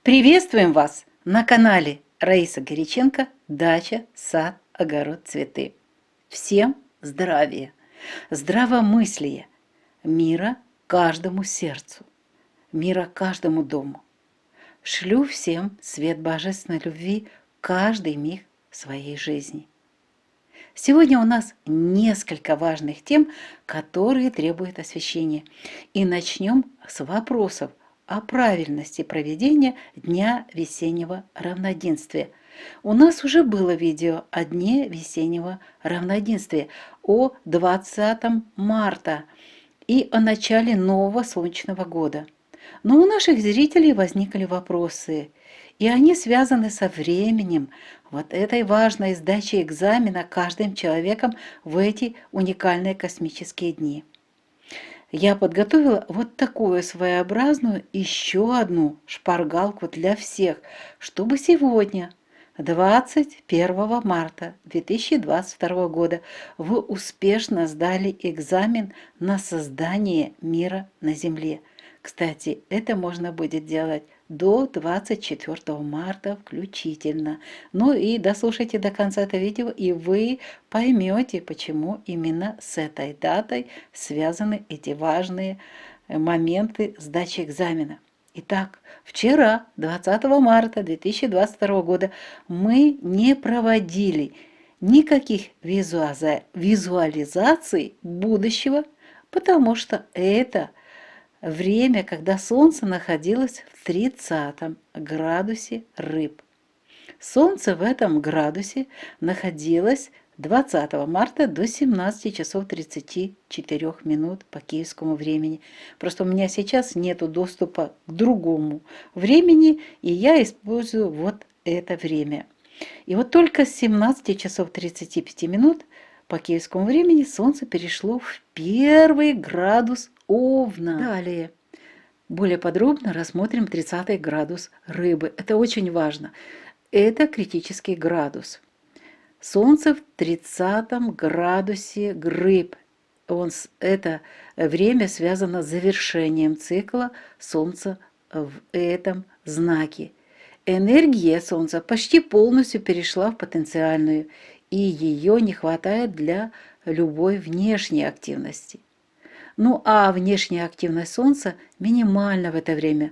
Приветствуем вас на канале Раиса Горяченко «Дача, сад, огород, цветы». Всем здравия, здравомыслия, мира каждому сердцу, мира каждому дому. Шлю всем свет божественной любви каждый миг своей жизни. Сегодня у нас несколько важных тем, которые требуют освещения. И начнем с вопросов о правильности проведения Дня весеннего равноденствия. У нас уже было видео о Дне весеннего равноденствия, о 20 марта и о начале нового солнечного года. Но у наших зрителей возникли вопросы, и они связаны со временем, вот этой важной сдачи экзамена каждым человеком в эти уникальные космические дни. Я подготовила вот такую своеобразную еще одну шпаргалку для всех, чтобы сегодня, 21 марта 2022 года, вы успешно сдали экзамен на создание мира на Земле. Кстати, это можно будет делать до 24 марта включительно. Ну и дослушайте до конца это видео, и вы поймете, почему именно с этой датой связаны эти важные моменты сдачи экзамена. Итак, вчера, 20 марта 2022 года, мы не проводили никаких визуализаций будущего, потому что это время, когда Солнце находилось в 30 градусе Рыб. Солнце в этом градусе находилось 20 марта до 17 часов 34 минут по киевскому времени. Просто у меня сейчас нет доступа к другому времени, и я использую вот это время. И вот только с 17 часов 35 минут по киевскому времени Солнце перешло в 1 градус Овна. Далее. Более подробно рассмотрим 30 градус Рыбы. Это очень важно. Это критический градус. Солнце в 30 градусе Рыб. Это время связано с завершением цикла Солнца в этом знаке. Энергия Солнца почти полностью перешла в потенциальную, и ее не хватает для любой внешней активности. Ну а внешняя активность Солнца минимальна в это время.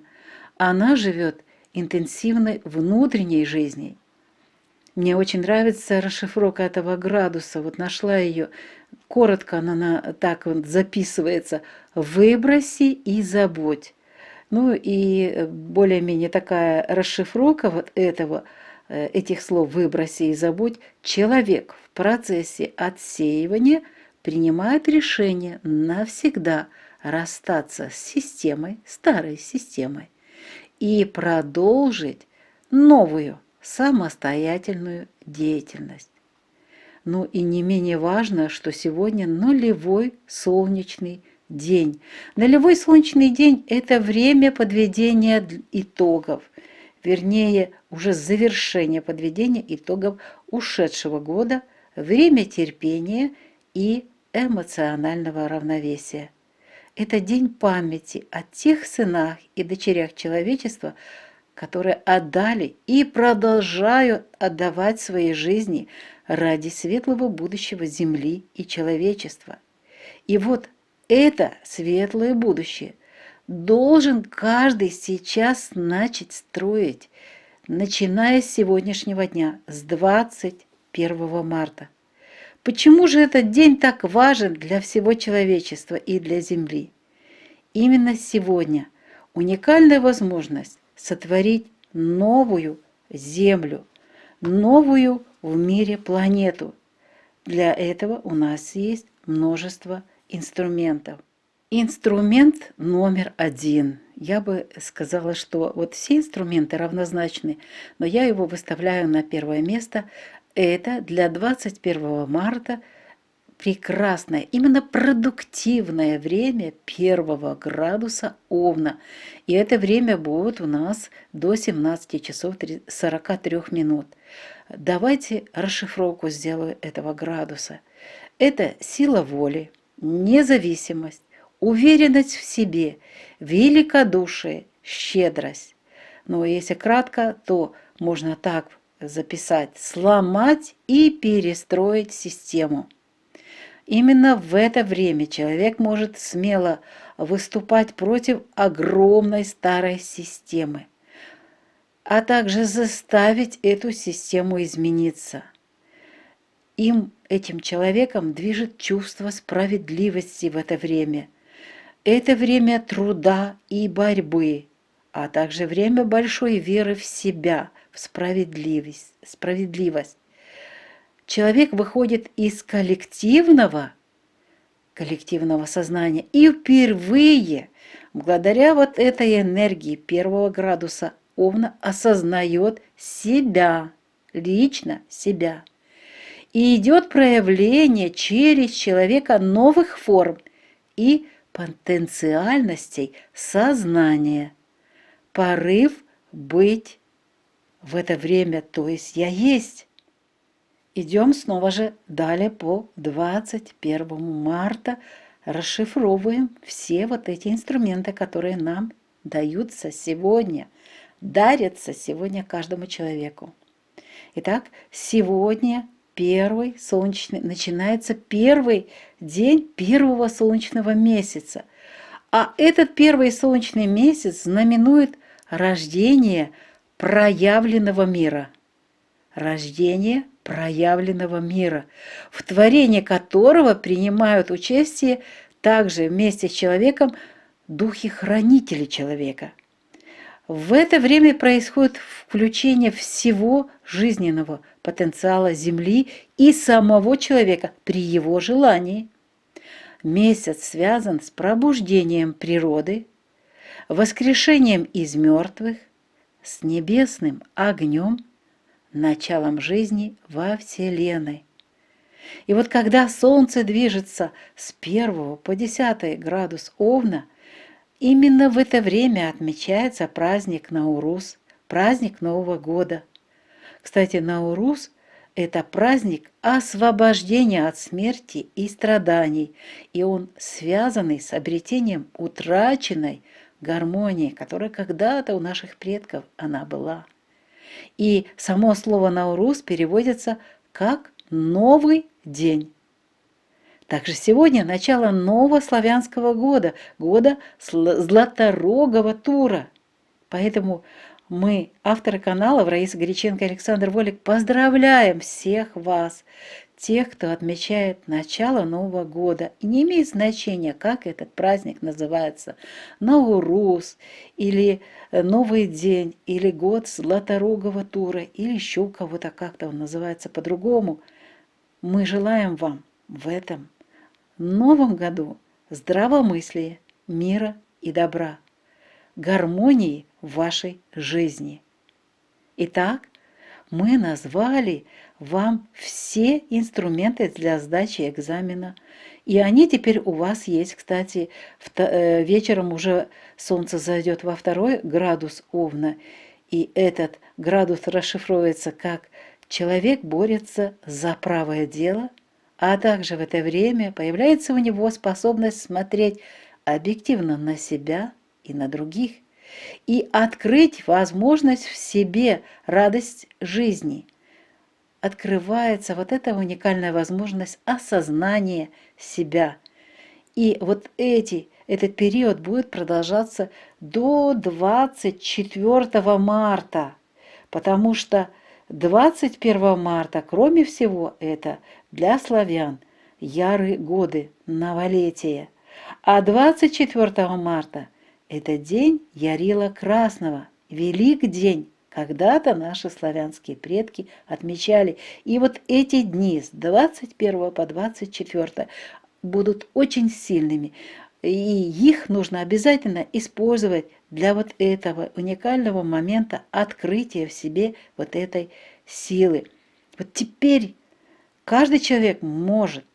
Она живет интенсивной внутренней жизнью. Мне очень нравится расшифровка этого градуса. Вот нашла ее. Коротко она так вот записывается. «Выброси и забудь». Ну и более-менее такая расшифровка вот этих слов «выброси и забудь». Человек в процессе отсеивания принимает решение навсегда расстаться с системой, старой системой, и продолжить новую самостоятельную деятельность. Ну и не менее важно, что сегодня нулевой солнечный день. Нулевой солнечный день – это время подведения итогов, вернее, уже завершения подведения итогов ушедшего года, время терпения и эмоционального равновесия. Это день памяти о тех сынах и дочерях человечества, которые отдали и продолжают отдавать свои жизни ради светлого будущего Земли и человечества. И вот это светлое будущее должен каждый сейчас начать строить, начиная с сегодняшнего дня, с 21 марта. Почему же этот день так важен для всего человечества и для Земли? Именно сегодня уникальная возможность сотворить новую Землю, новую в мире планету. Для этого у нас есть множество инструментов. Инструмент номер один. Я бы сказала, что вот все инструменты равнозначны, но я его выставляю на первое место. Это для 21 марта прекрасное, именно продуктивное время 1 градуса Овна. И это время будет у нас до 17 часов 43 минут. Давайте расшифровку сделаю этого градуса. Это сила воли, независимость, уверенность в себе, великодушие, щедрость. Но если кратко, то можно так записать: сломать и перестроить систему. Именно в это время человек может смело выступать против огромной старой системы, а также заставить эту систему измениться. Этим человеком движет чувство справедливости в это время. Это время труда и борьбы, а также время большой веры в себя, в справедливость. Человек выходит из коллективного сознания и впервые, благодаря вот этой энергии первого градуса Овна, осознает себя, лично себя. И идет проявление через человека новых форм и потенциальностей сознания. Порыв быть в это время, то есть я есть. Идем снова же далее по 21 марта, расшифровываем все вот эти инструменты, которые нам даются сегодня, дарятся сегодня каждому человеку. Итак, сегодня начинается первый день первого солнечного месяца. А этот первый солнечный месяц знаменует рождение проявленного мира. Рождение проявленного мира, в творении которого принимают участие также вместе с человеком духи-хранители человека. В это время происходит включение всего жизненного потенциала Земли и самого человека при его желании. Месяц связан с пробуждением природы, воскрешением из мертвых, с небесным огнем, началом жизни во Вселенной. И вот когда Солнце движется с 1 по 10 градус Овна, именно в это время отмечается праздник Наурус, праздник Нового года. Кстати, Наурус – это праздник освобождения от смерти и страданий, и он связанный с обретением утраченной гармонии, которая когда-то у наших предков она была. И само слово «Наурус» переводится как «новый день». Также сегодня начало нового славянского года, года Златорогого Тура. Поэтому мы, авторы канала Раиса Горяченко и Александр Волик, поздравляем всех вас, тех, кто отмечает начало Нового года. И не имеет значения, как этот праздник называется, Наурус, или Новый день, или год Златорогого Тура, или еще у кого-то как-то он называется по-другому. Мы желаем вам в этом Новом году здравомыслия, мира и добра, гармонии в вашей жизни. Итак, мы назвали вам все инструменты для сдачи экзамена, и они теперь у вас есть. Кстати, вечером уже Солнце зайдет во 2 градус Овна, и этот градус расшифровывается как «человек борется за правое дело», а также в это время появляется у него способность смотреть объективно на себя и на других, и открыть возможность в себе радость жизни. Открывается вот эта уникальная возможность осознания себя. И вот этот период будет продолжаться до 24 марта, потому что 21 марта, кроме всего, это для славян ярые годы, новолетия, а 24 марта – это день Ярила Красного, велик день. Когда-то наши славянские предки отмечали. И вот эти дни с 21 по 24 будут очень сильными. И их нужно обязательно использовать для вот этого уникального момента открытия в себе вот этой силы. Вот теперь каждый человек может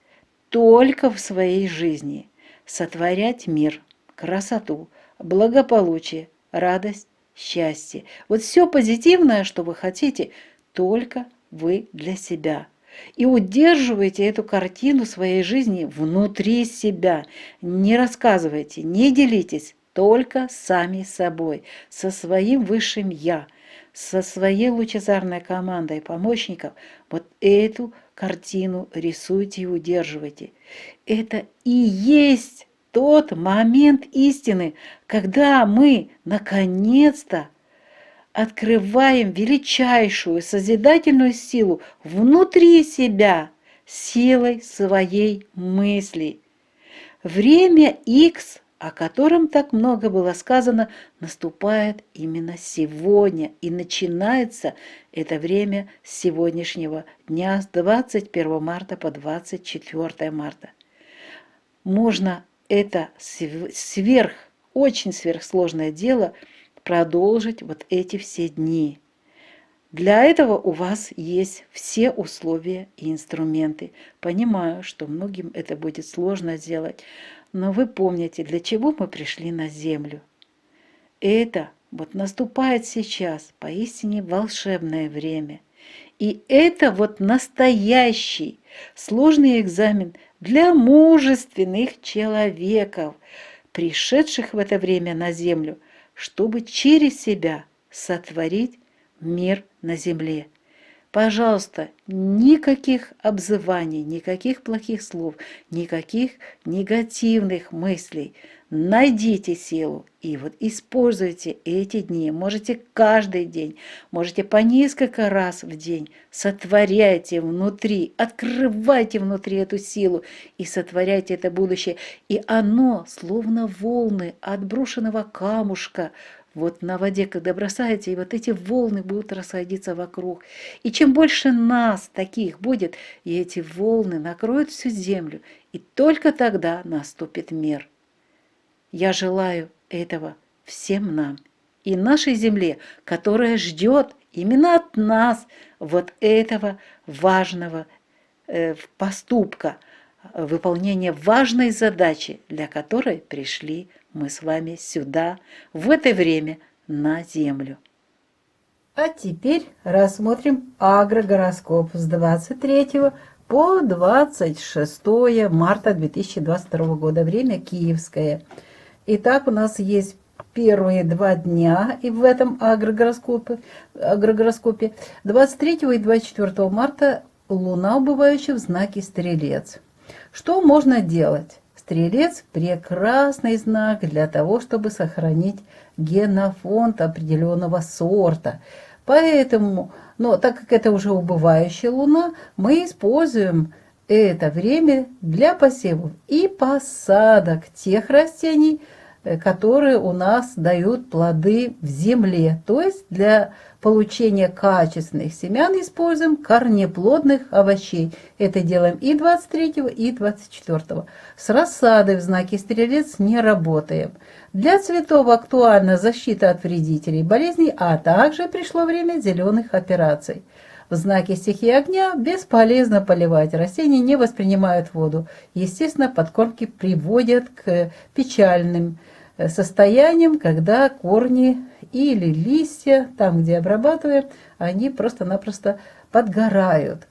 только в своей жизни сотворять мир, красоту, благополучие, радость, счастье. Вот все позитивное, что вы хотите, только вы для себя. И удерживайте эту картину своей жизни внутри себя. Не рассказывайте, не делитесь, только сами собой, со своим высшим «я», со своей лучезарной командой помощников. Вот эту картину рисуйте и удерживайте. Это и есть тот момент истины, когда мы наконец-то открываем величайшую созидательную силу внутри себя, силой своей мысли. Время X, о котором так много было сказано, наступает именно сегодня, и начинается это время с сегодняшнего дня, с 21 марта по 24 марта. Можно это очень сверхсложное дело продолжить вот эти все дни. Для этого у вас есть все условия и инструменты. Понимаю, что многим это будет сложно сделать, но вы помните, для чего мы пришли на Землю. Это вот наступает сейчас поистине волшебное время. И это вот настоящий сложный экзамен для мужественных человеков, пришедших в это время на Землю, чтобы через себя сотворить мир на земле. Пожалуйста, никаких обзываний, никаких плохих слов, никаких негативных мыслей. Найдите силу и вот используйте эти дни. Можете каждый день, можете по несколько раз в день. Сотворяйте внутри, открывайте внутри эту силу и сотворяйте это будущее. И оно, словно волны от брошенного камушка, вот на воде, когда бросаете, и вот эти волны будут расходиться вокруг. И чем больше нас таких будет, и эти волны накроют всю землю, и только тогда наступит мир. Я желаю этого всем нам и нашей земле, которая ждет именно от нас вот этого важного поступка, выполнения важной задачи, для которой пришли мы с вами сюда в это время на Землю. А теперь рассмотрим агрогороскоп с 23 по 26 марта 2022 года, время киевское. Итак, у нас есть первые 2 дня и в этом агрогороскопе 23 и 24 марта Луна убывающая в знаке Стрелец. Что можно делать? Стрелец – прекрасный знак для того, чтобы сохранить генофонд определенного сорта. Поэтому, но так как это уже убывающая Луна, мы используем это время для посевов и посадок тех растений, которые у нас дают плоды в земле. То есть для получения качественных семян используем корнеплодных овощей. Это делаем и 23 и 24. С рассадой в знаке Стрелец не работаем. Для цветов актуальна защита от вредителей и болезней, а также пришло время зеленых операций. В знаке стихии огня бесполезно поливать. Растения не воспринимают воду. Естественно, подкормки приводят к печальным состояниям, когда корни или листья, там, где обрабатываем, они просто-напросто подгорают.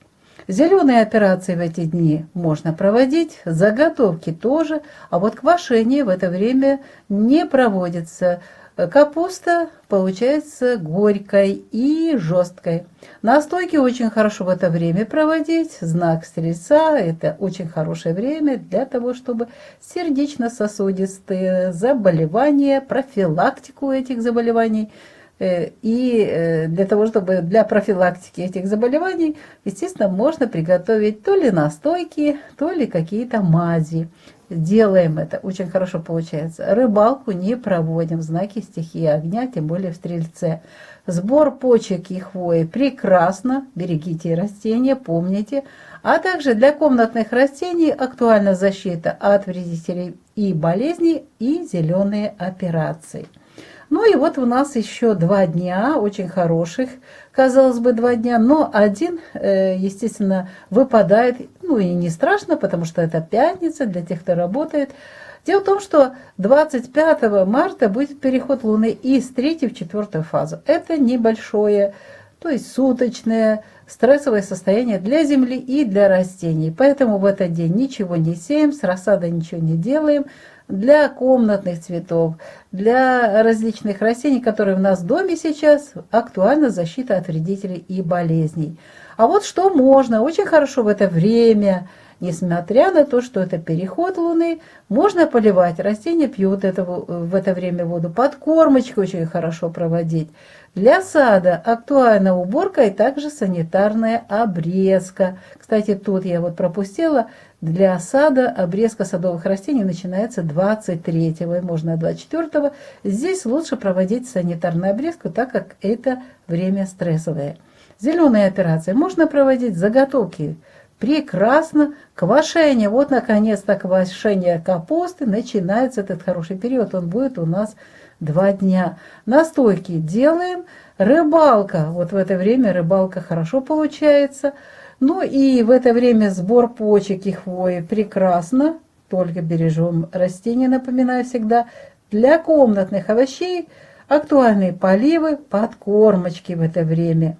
Зеленые операции в эти дни можно проводить, заготовки тоже, а вот квашение в это время не проводится. Капуста получается горькой и жесткой. Настойки очень хорошо в это время проводить. Знак Стрельца – это очень хорошее время для того, чтобы сердечно-сосудистые заболевания, профилактику этих заболеваний и для того, чтобы для профилактики этих заболеваний, естественно, можно приготовить то ли настойки, то ли какие-то мази. Делаем это, очень хорошо получается. Рыбалку не проводим в знаке стихии огня, тем более в Стрельце. Сбор почек и хвои прекрасно, берегите растения, помните. А также для комнатных растений актуальна защита от вредителей и болезней и зеленые операции. Ну и вот у нас еще 2 дня, очень хороших, казалось бы, 2 дня, но один, естественно, выпадает, ну и не страшно, потому что это пятница для тех, кто работает. Дело в том, что 25 марта будет переход Луны из 3 в 4 фазу. Это небольшое, то есть суточное стрессовое состояние для Земли и для растений. Поэтому в этот день ничего не сеем, с рассадой ничего не делаем. для комнатных цветов, для различных растений, которые у нас в доме сейчас, актуальна защита от вредителей и болезней. А вот что можно очень хорошо в это время, несмотря на то, что это переход Луны, можно поливать. Растения пьют в это время воду. Подкормочку очень хорошо проводить. Для сада актуальна уборка и также санитарная обрезка. Кстати, тут я вот пропустила. Для сада обрезка садовых растений начинается 23-го и можно 24-го. Здесь лучше проводить санитарную обрезку, так как это время стрессовое. Зеленые операции можно проводить, заготовки прекрасно. Квашение, вот наконец-то квашение капусты, начинается этот хороший период, он будет у нас 2 дня. Настойки делаем, рыбалка, вот в это время рыбалка хорошо получается. Ну и в это время сбор почек и хвои прекрасно, только бережем растения, напоминаю всегда. Для комнатных овощей актуальные поливы, подкормочки в это время.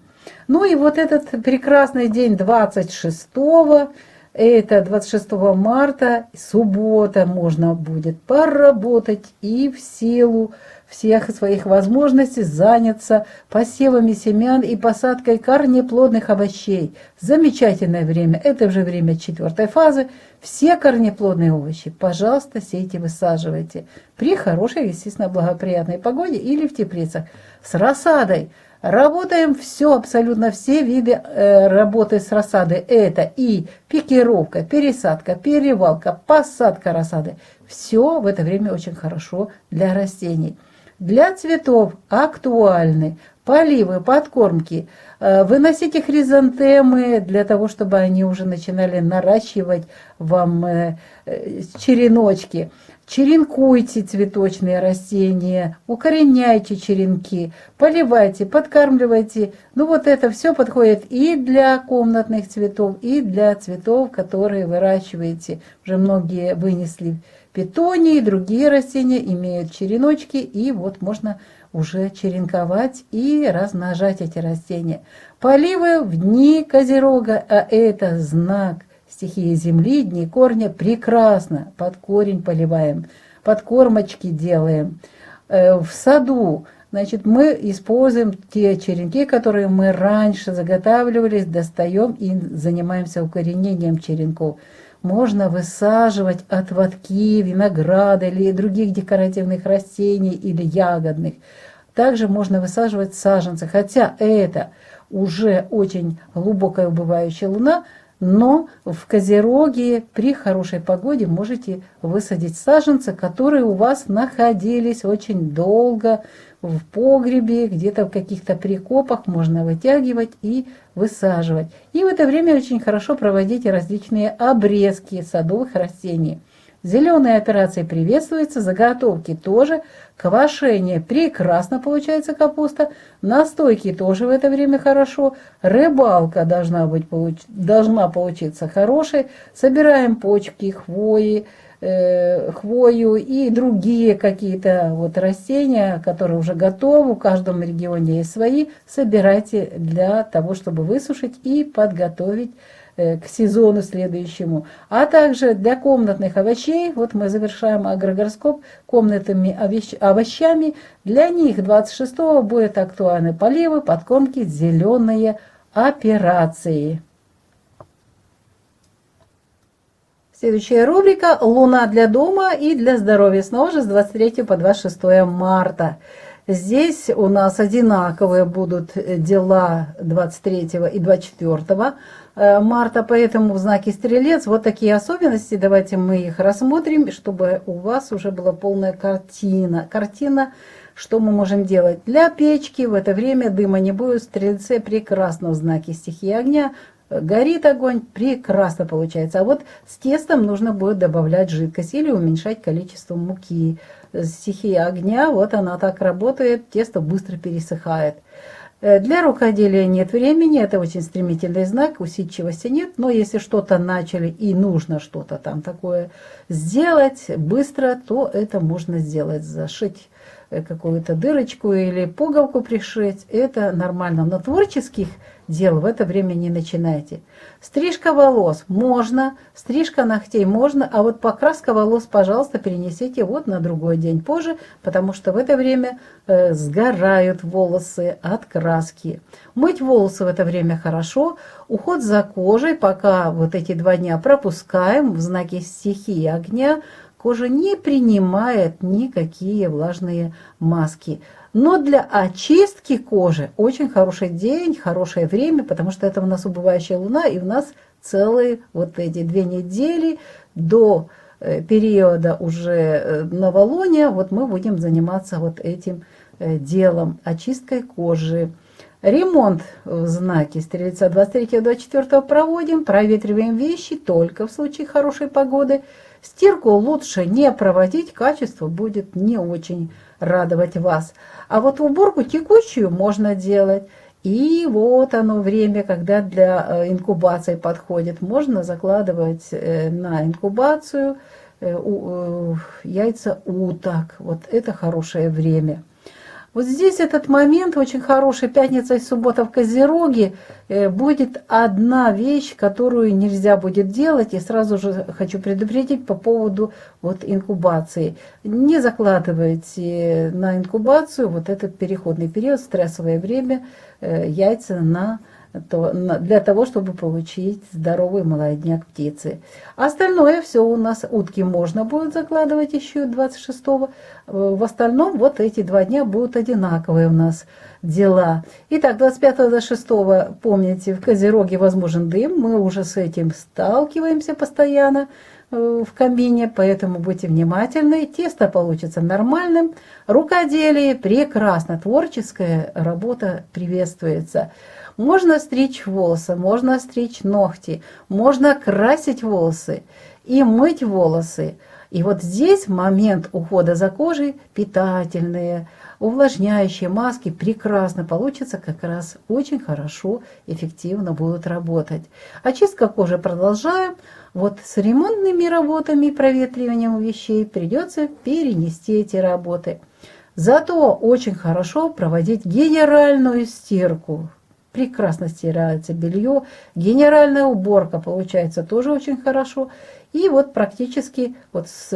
Ну и вот этот прекрасный день 26-го, это 26 марта, суббота, можно будет поработать и в силу всех своих возможностей заняться посевами семян и посадкой корнеплодных овощей. Замечательное время, это уже время 4-й фазы. Все корнеплодные овощи, пожалуйста, сейте, высаживайте при хорошей, естественно, благоприятной погоде или в теплицах. С рассадой работаем все, абсолютно все виды работы с рассадой. Это и пикировка, пересадка, перевалка, посадка рассады. Все в это время очень хорошо для растений. Для цветов актуальны поливы, подкормки. Выносите хризантемы для того, чтобы они уже начинали наращивать вам череночки. Черенкуйте цветочные растения, укореняйте черенки, поливайте, подкармливайте. Ну вот это все подходит и для комнатных цветов, и для цветов, которые выращиваете. Уже многие вынесли петунии, другие растения имеют череночки, и вот можно уже черенковать и размножать эти растения. Поливы в дни Козерога, а это знак стихии земли, дни корня, прекрасно. Под корень поливаем, подкормочки делаем. В саду, значит, мы используем те черенки, которые мы раньше заготавливались, достаем и занимаемся укоренением черенков. Можно высаживать отводки винограда или других декоративных растений или ягодных. Также можно высаживать саженцы, хотя это уже очень глубокая убывающая луна, но в Козероге при хорошей погоде можете высадить саженцы, которые у вас находились очень долго в погребе, где-то в каких-то прикопах можно вытягивать и высаживать. И в это время очень хорошо проводите различные обрезки садовых растений. Зеленые операции приветствуются, заготовки тоже, квашение прекрасно получается капуста, настойки тоже в это время хорошо, рыбалка должна получиться хорошей, собираем почки, хвою и другие какие-то вот растения, которые уже готовы, в каждом регионе есть свои, собирайте для того, чтобы высушить и подготовить к сезону следующему. А также для комнатных овощей, вот мы завершаем агрогороскоп комнатными овощами, для них 26-го будут актуальны поливы, подкормки, зеленые операции. Следующая рубрика «Луна для дома и для здоровья». Снова же с 23 по 26 марта. Здесь у нас одинаковые будут дела 23 и 24 марта, поэтому в знаке Стрелец вот такие особенности. Давайте мы их рассмотрим, чтобы у вас уже была полная картина. Что мы можем делать? Для печки в это время дыма не будет. В Стрельце прекрасно в знаке стихии огня. Горит огонь, прекрасно получается. А вот с тестом нужно будет добавлять жидкость или уменьшать количество муки. Стихия огня, вот она так работает, тесто быстро пересыхает. Для рукоделия нет времени, это очень стремительный знак, усидчивости нет, но если что-то начали и нужно что-то там такое сделать быстро, то это можно сделать, зашить какую-то дырочку или пуговку пришить, это нормально. Но творческих дел в это время не начинайте. Стрижка волос можно, стрижка ногтей можно, а вот покраска волос, пожалуйста, перенесите вот на другой день позже, потому что в это время сгорают волосы от краски. Мыть волосы в это время хорошо. Уход за кожей, пока вот эти 2 дня пропускаем в знаке стихии огня, кожа не принимает никакие влажные маски. Но для очистки кожи очень хороший день, хорошее время, потому что это у нас убывающая луна, и у нас целые вот эти 2 недели до периода уже новолуния, вот мы будем заниматься вот этим делом, очисткой кожи. Ремонт в знаке Стрельца 23-24 проводим, проветриваем вещи только в случае хорошей погоды. Стирку лучше не проводить, качество будет не очень радовать вас. А вот уборку текущую можно делать. И вот оно время, когда для инкубации подходит. Можно закладывать на инкубацию яйца уток. Вот это хорошее время. Вот здесь этот момент очень хороший. Пятница и суббота в Козероге будет одна вещь, которую нельзя будет делать. И сразу же хочу предупредить по поводу вот инкубации. Не закладывайте на инкубацию вот этот переходный период, стрессовое время, яйца для того, чтобы получить здоровый молодняк птицы. Остальное все у нас, утки можно будет закладывать еще 26-го. В остальном вот эти 2 дня будут одинаковые у нас дела. Итак, 25-26, помните, в Козероге возможен дым. Мы уже с этим сталкиваемся постоянно в камине, поэтому будьте внимательны. Тесто получится нормальным. Рукоделие прекрасно. Творческая работа приветствуется. Можно стричь волосы, можно стричь ногти, можно красить волосы и мыть волосы. И вот здесь момент ухода за кожей, питательные, увлажняющие маски прекрасно получится, как раз очень хорошо, эффективно будут работать. Очистка кожи продолжаем. Вот с ремонтными работами и проветриванием вещей придется перенести эти работы. Зато очень хорошо проводить генеральную стирку. Прекрасно стирается белье. Генеральная уборка получается тоже очень хорошо. И вот практически вот с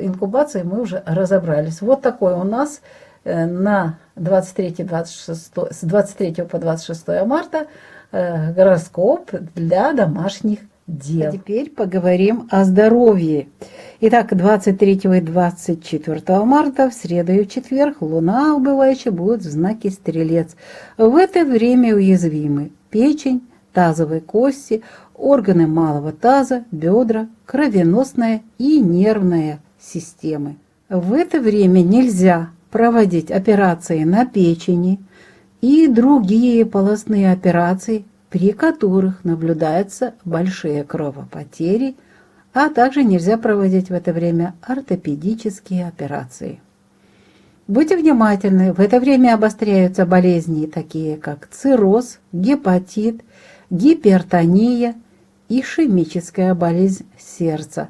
инкубацией мы уже разобрались. Вот такой у нас на 23-26, с 23 по 26 марта гороскоп для домашних дел. А теперь поговорим о здоровье. Итак, 23 и 24 марта, в среду и в четверг, луна убывающая будет в знаке Стрелец. В это время уязвимы печень, тазовые кости, органы малого таза, бедра, кровеносная и нервная системы. В это время нельзя проводить операции на печени и другие полостные операции, при которых наблюдаются большие кровопотери, а также нельзя проводить в это время ортопедические операции. Будьте внимательны, в это время обостряются болезни, такие как цирроз, гепатит, гипертония, ишемическая болезнь сердца.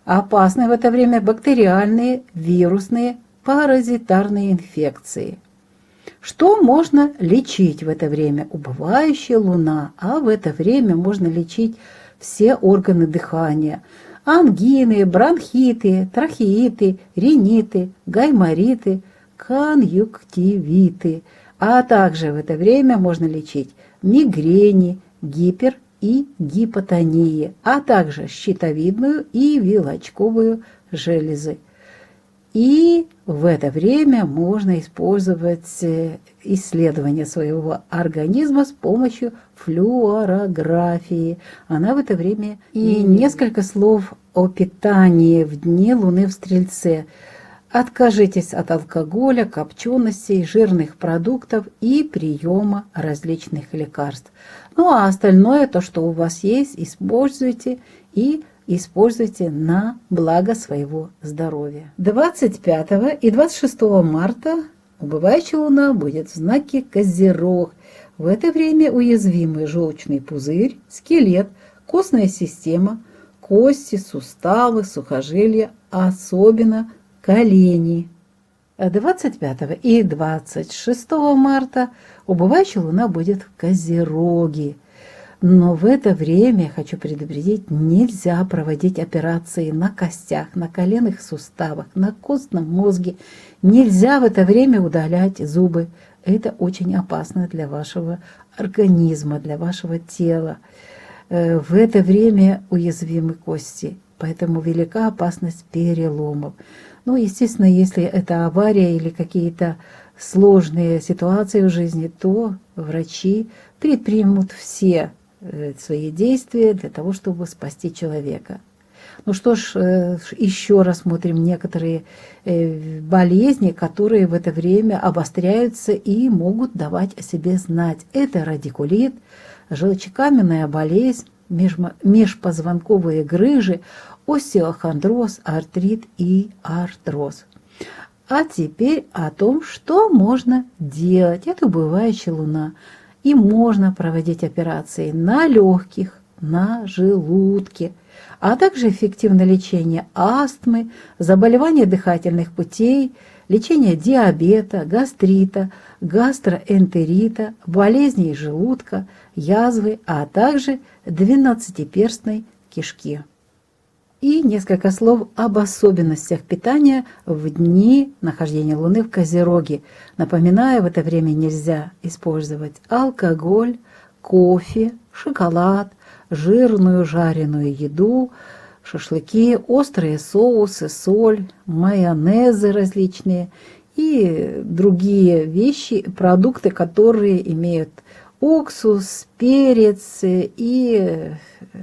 Опасны в это время бактериальные, вирусные, паразитарные инфекции. Что можно лечить в это время? Убывающая луна, а в это время можно лечить все органы дыхания. Ангины, бронхиты, трахеиты, риниты, гаймориты, конъюнктивиты. А также в это время можно лечить мигрени, гипер- и гипотонии, а также щитовидную и вилочковую железы. И в это время можно использовать исследование своего организма с помощью флюорографии. Она в это время. И несколько слов о питании в дни Луны в Стрельце. Откажитесь от алкоголя, копченостей, жирных продуктов и приема различных лекарств. Ну а остальное, то, что у вас есть, используйте и используйте на благо своего здоровья. 25 и 26 марта убывающая луна будет в знаке Козерог. В это время уязвимы желчный пузырь, скелет, костная система, кости, суставы, сухожилия, особенно колени. 25 и 26 марта убывающая луна будет в Козероге. Но в это время, хочу предупредить, нельзя проводить операции на костях, на коленных суставах, на костном мозге. Нельзя в это время удалять зубы. Это очень опасно для вашего организма, для вашего тела. В это время уязвимы кости, поэтому велика опасность переломов. Ну, естественно, если это авария или какие-то сложные ситуации в жизни, то врачи предпримут все свои действия для того, чтобы спасти человека. Ну что ж, еще рассмотрим некоторые болезни, которые в это время обостряются и могут давать о себе знать. Это радикулит, желчекаменная болезнь, межпозвонковые грыжи, остеохондроз, артрит и артроз. А теперь о том, что можно делать. Это убывающая луна. И можно проводить операции на легких, на желудке, а также эффективное лечение астмы, заболевания дыхательных путей, лечение диабета, гастрита, гастроэнтерита, болезней желудка, язвы, а также двенадцатиперстной кишки. И несколько слов об особенностях питания в дни нахождения Луны в Козероге. Напоминаю, в это время нельзя использовать алкоголь, кофе, шоколад, жирную жареную еду, шашлыки, острые соусы, соль, майонезы различные и другие вещи, продукты, которые имеют уксус, перец и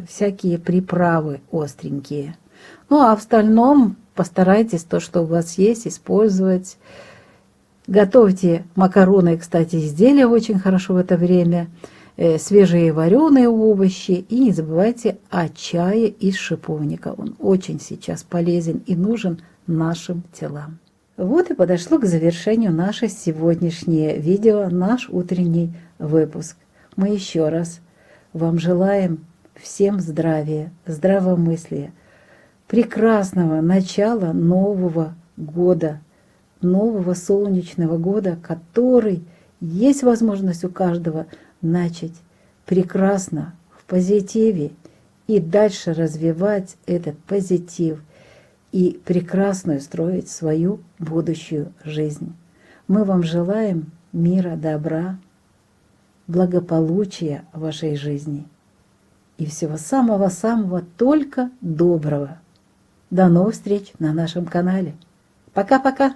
всякие приправы остренькие. Ну а в остальном постарайтесь то, что у вас есть, использовать. Готовьте макароны, кстати, изделия очень хорошо в это время, свежие вареные овощи. И не забывайте о чае из шиповника. Он очень сейчас полезен и нужен нашим телам. Вот и подошло к завершению наше сегодняшнее видео, наш утренний выпуск. Мы еще раз вам желаем всем здравия, здравомыслия, прекрасного начала нового года, нового солнечного года, который есть возможность у каждого начать прекрасно, в позитиве и дальше развивать этот позитив и прекрасную строить свою будущую жизнь. Мы вам желаем мира, добра, благополучия в вашей жизни и всего самого-самого только доброго. До новых встреч на нашем канале. Пока-пока!